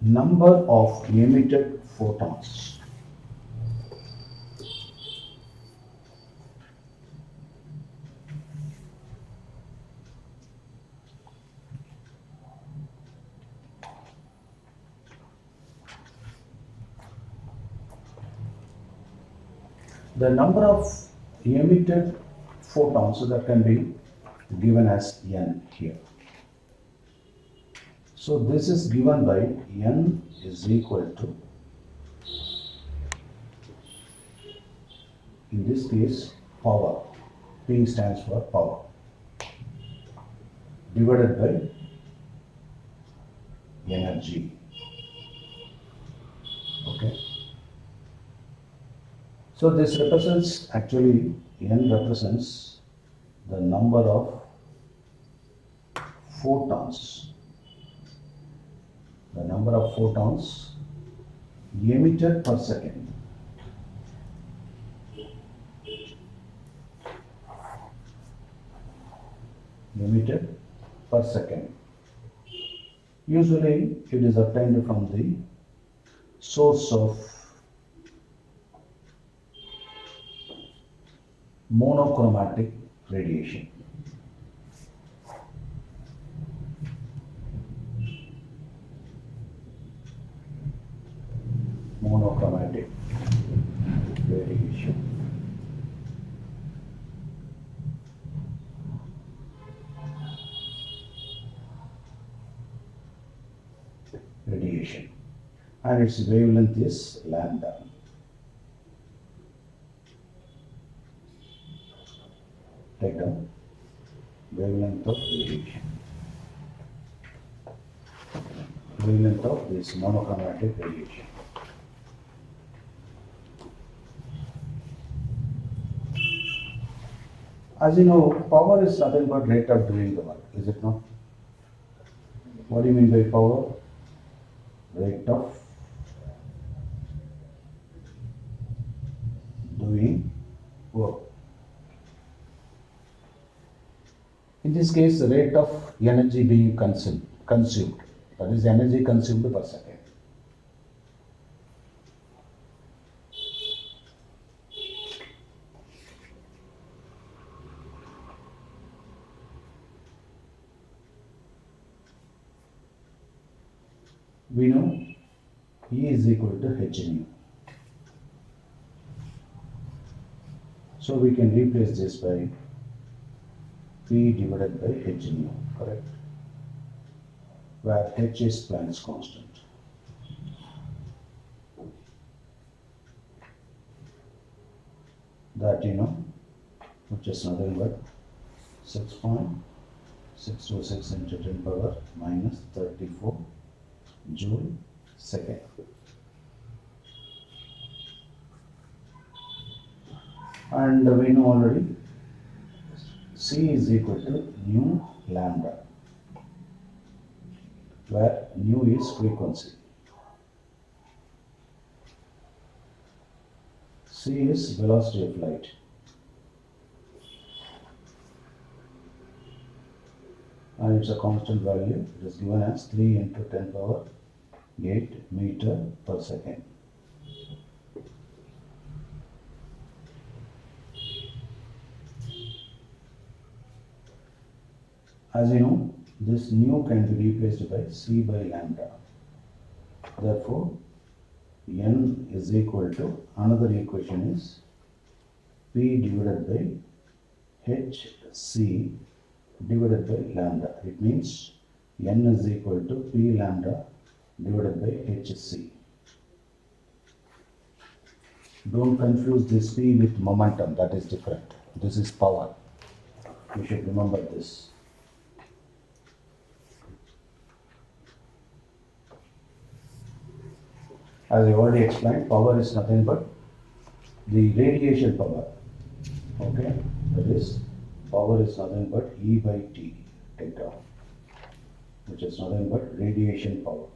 number of emitted photons. The number of emitted photons, so that can be given as n here. So this is given by n is equal to, in this case, power. P stands for power, divided by energy. Okay. So this represents, actually n represents the number of photons. The number of photons emitted per second. Emitted per second. Usually it is obtained from the source of monochromatic radiation. Monochromatic radiation. Radiation. And its wavelength is lambda. Take down wavelength of radiation. Wavelength of this monochromatic radiation. As you know, power is nothing but rate of doing the work, is it not? What do you mean by power? Rate of doing work. In this case, the rate of energy being consumed. That is energy consumed per second. We know E is equal to h nu. So we can replace this by P divided by h nu, correct? Where h is Planck's constant. That you know, which is nothing but 6.626 into 10 power minus 34 joule second. And we know already C is equal to nu lambda, where nu is frequency. C is velocity of light. And it's a constant value. It is given as 3 into 10 power 8 meter per second. As you know, this nu can be replaced by C by lambda. Therefore, n is equal to, another equation is P divided by Hc divided by lambda. It means n is equal to P lambda divided by Hc. Don't confuse this P with momentum, that is different. This is power. You should remember this. As I already explained, power is nothing but the radiation power. Okay, that is, power is nothing but E by T, theta, which is nothing but radiation power.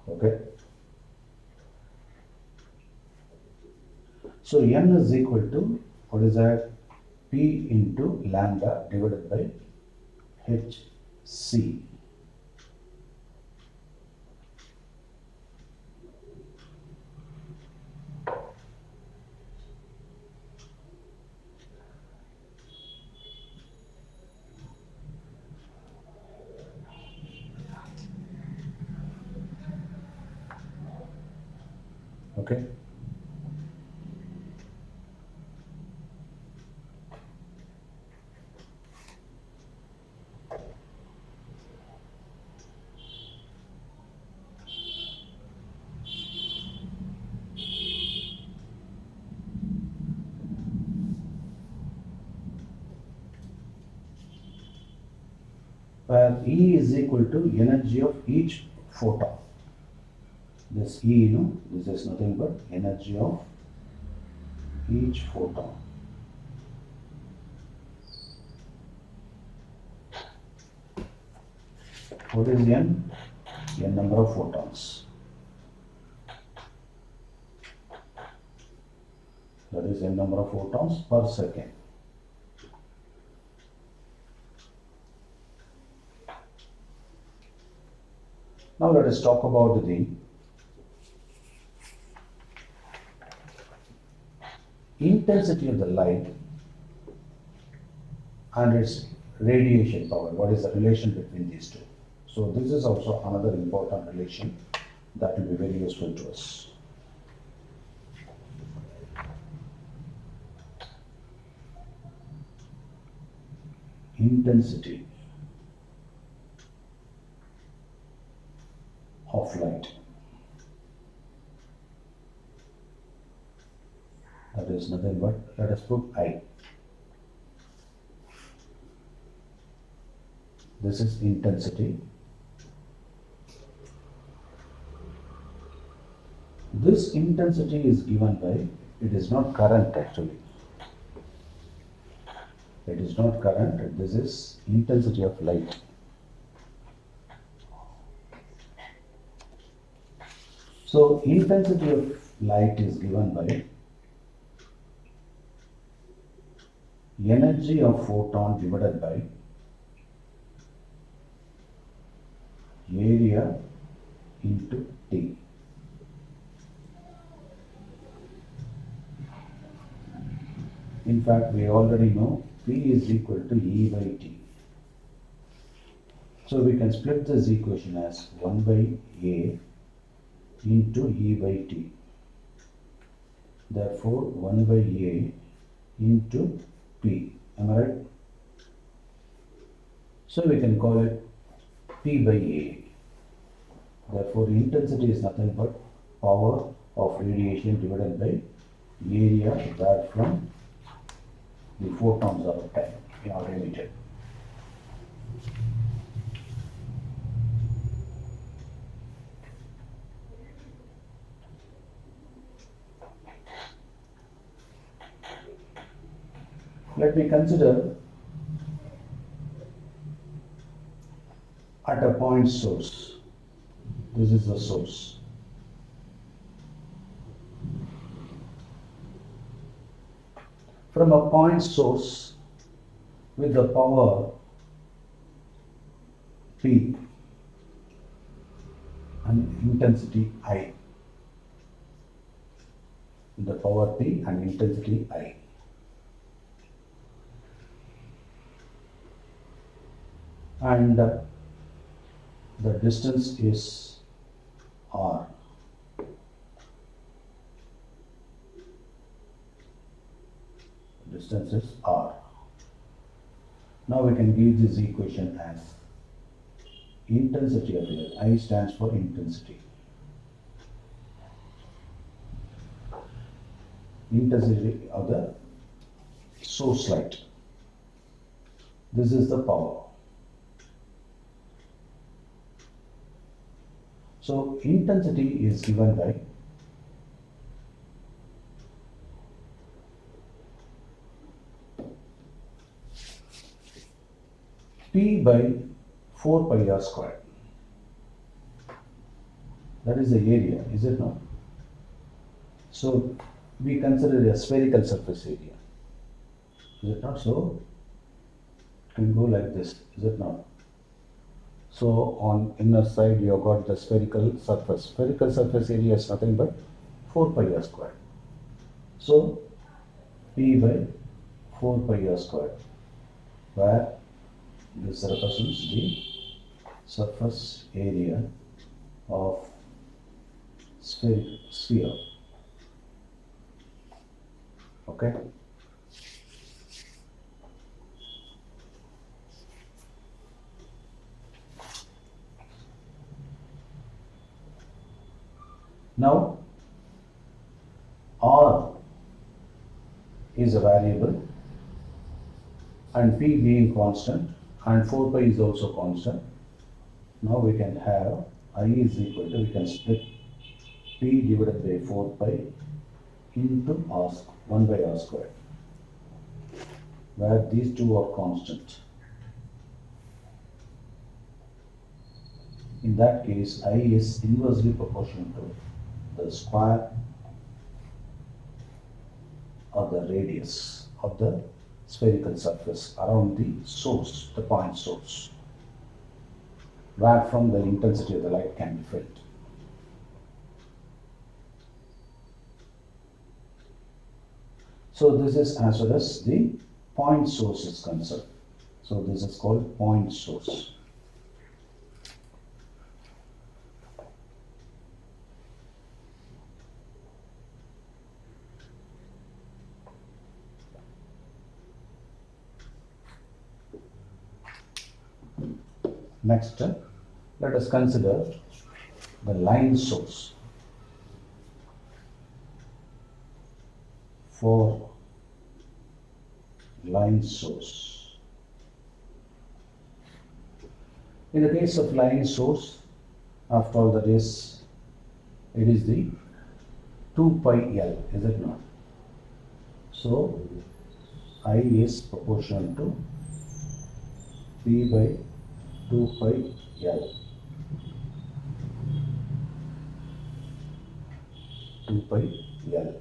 Okay. So n is equal to What is that? P into lambda divided by hc. Okay. Where E is equal to energy of each photon. This E, this is nothing but energy of each photon. What is N? N number of photons. That is N number of photons per second. Now let us talk about the intensity of the light and its radiation power. What is the relation between these two? So this is also another important relation that will be very useful to us. Intensity of light. That is nothing but, let us put I. This is intensity. This intensity is given by, it is not current actually. It is not current, this is intensity of light. So intensity of light is given by energy of photon divided by area into T. In fact, we already know P is equal to E by T. So we can split this equation as 1 by A into E by T. Therefore, 1 by A into P. Am I right? So we can call it P by A. Therefore, intensity is nothing but power of radiation divided by area wherefrom the photons are emitted. Let me consider at a point source. This is the source. From a point source with the power P and intensity I. The power P and intensity I. And the distance is R. Distance is R. Now we can give this equation as intensity of light. I stands for intensity. Intensity of the source light. This is the power. So intensity is given by P by 4 pi r squared. That is the area, is it not? So we consider a spherical surface area. Is it not? So it can go like this, is it not? So on inner side you have got the spherical surface. Spherical surface area is nothing but 4 pi r squared. So P by 4 pi r squared, where this represents the surface area of sphere. Okay. Now R is a variable and P being constant and 4 pi is also constant. Now we can have I is equal to, we can split P divided by 4 pi into R, 1 by R squared, where these two are constant. In that case, I is inversely proportional to the square of the radius of the spherical surface around the source, the point source, where from the intensity of the light can be felt. So this is as far as the point source is concerned. So this is called point source. Next, let us consider the line source. For line source, in the case of line source, after all that is, it is the 2 pi L, is it not? So I is proportional to P by 2 pi L. 2 pi L.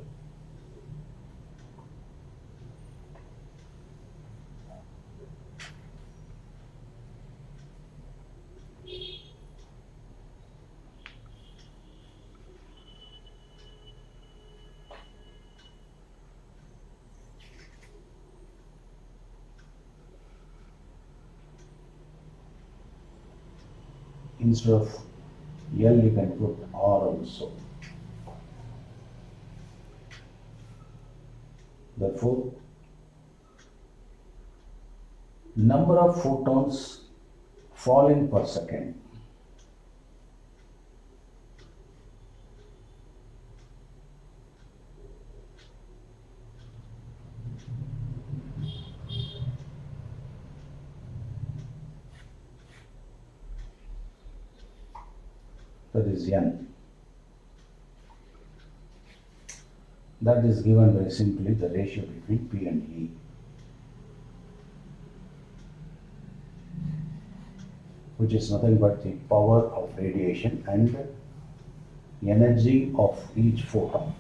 Instead of L, you can put R also. Therefore, number of photons falling per second that is N. That is given by simply the ratio between P and E. Which is nothing but the power of radiation and energy of each photon.